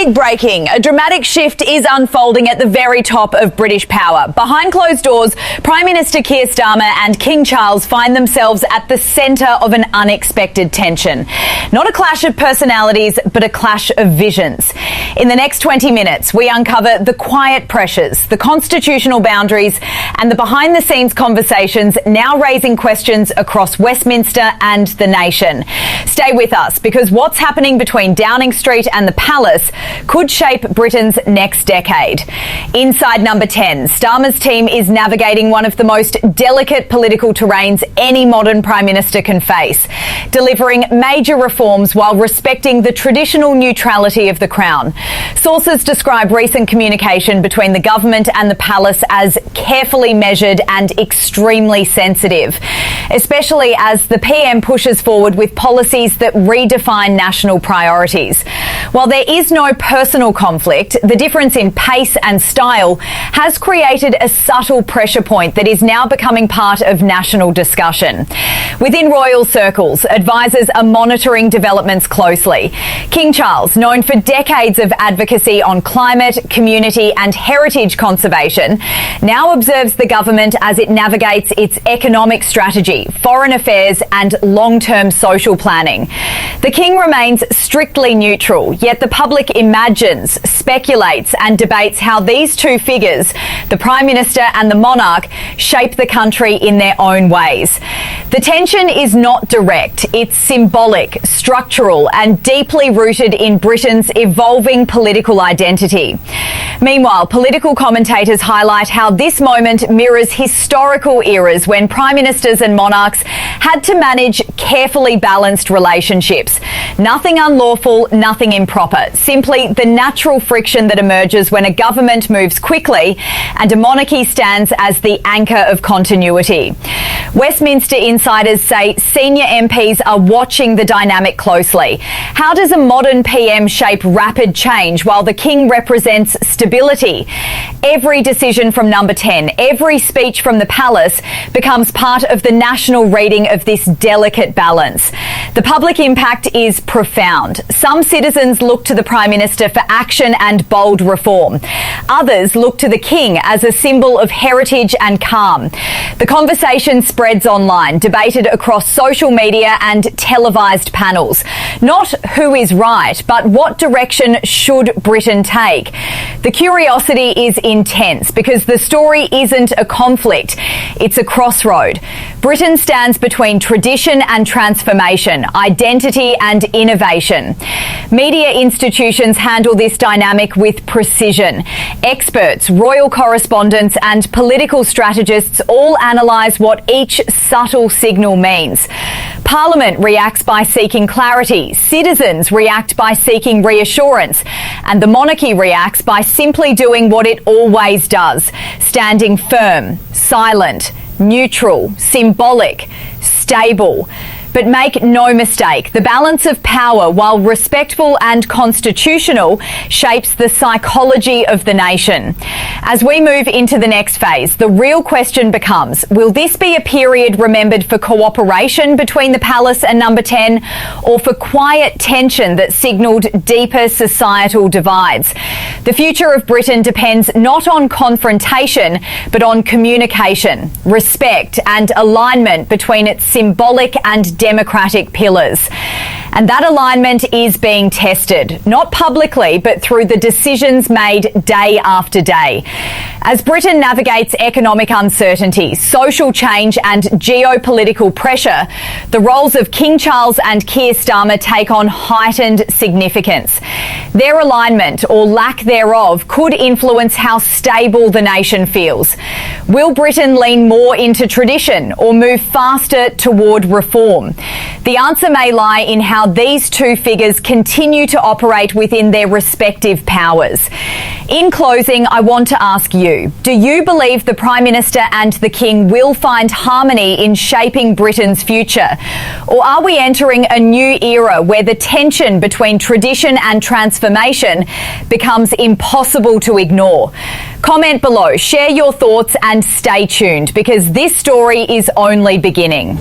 Big breaking. A dramatic shift is unfolding at the very top of British power. Behind closed doors, Prime Minister Keir Starmer and King Charles find themselves at the centre of an unexpected tension. Not a clash of personalities, but a clash of visions. In the next 20 minutes, we uncover the quiet pressures, the constitutional boundaries, and the behind-the-scenes conversations now raising questions across Westminster and the nation. Stay with us, because what's happening between Downing Street and the Palace could shape Britain's next decade. Inside Number 10, Starmer's team is navigating one of the most delicate political terrains any modern Prime Minister can face, delivering major reforms while respecting the traditional neutrality of the Crown. Sources describe recent communication between the government and the Palace as carefully measured and extremely sensitive, especially as the PM pushes forward with policies that redefine national priorities. While there is no personal conflict, the difference in pace and style has created a subtle pressure point that is now becoming part of national discussion. Within royal circles, advisers are monitoring developments closely. King Charles, known for decades of advocacy on climate, community and heritage conservation, now observes the government as it navigates its economic strategy, foreign affairs and long-term social planning. The King remains strictly neutral, yet the public imagines, speculates and debates how these two figures, the Prime Minister and the monarch, shape the country in their own ways. The tension is not direct, it's symbolic, structural and deeply rooted in Britain's evolving political identity. Meanwhile, political commentators highlight how this moment mirrors historical eras when Prime Ministers and monarchs had to manage carefully balanced relationships. Nothing unlawful, nothing improper, simply the natural friction that emerges when a government moves quickly and a monarchy stands as the anchor of continuity. Westminster insiders say senior MPs are watching the dynamic closely. How does a modern PM shape rapid change while the King represents stability? Every decision from Number 10, every speech from the Palace becomes part of the national reading of this delicate balance. The public impact is profound. Some citizens look to the Prime Minister for action and bold reform. Others look to the King as a symbol of heritage and calm. The conversation spreads online, debated across social media and televised panels. Not who is right, but what direction should Britain take? The curiosity is intense because the story isn't a conflict, it's a crossroad. Britain stands between tradition and transformation, identity and innovation. Media institutions handle this dynamic with precision. Experts, royal correspondents and political strategists all analyse what each subtle signal means. Parliament reacts by seeking clarity, citizens react by seeking reassurance, and the monarchy reacts by simply doing what it always does, standing firm, silent, neutral, symbolic, stable. But make no mistake, the balance of power, while respectful and constitutional, shapes the psychology of the nation. As we move into the next phase, the real question becomes, will this be a period remembered for cooperation between the Palace and Number 10, or for quiet tension that signalled deeper societal divides? The future of Britain depends not on confrontation, but on communication, respect and alignment between its symbolic and democratic pillars. And that alignment is being tested, not publicly, but through the decisions made day after day. As Britain navigates economic uncertainty, social change and geopolitical pressure, the roles of King Charles and Keir Starmer take on heightened significance. Their alignment, or lack thereof, could influence how stable the nation feels. Will Britain lean more into tradition or move faster toward reform? The answer may lie in how these two figures continue to operate within their respective powers. In closing, I want to ask you, do you believe the Prime Minister and the King will find harmony in shaping Britain's future? Or are we entering a new era where the tension between tradition and transformation becomes impossible to ignore? Comment below, share your thoughts and stay tuned, because this story is only beginning.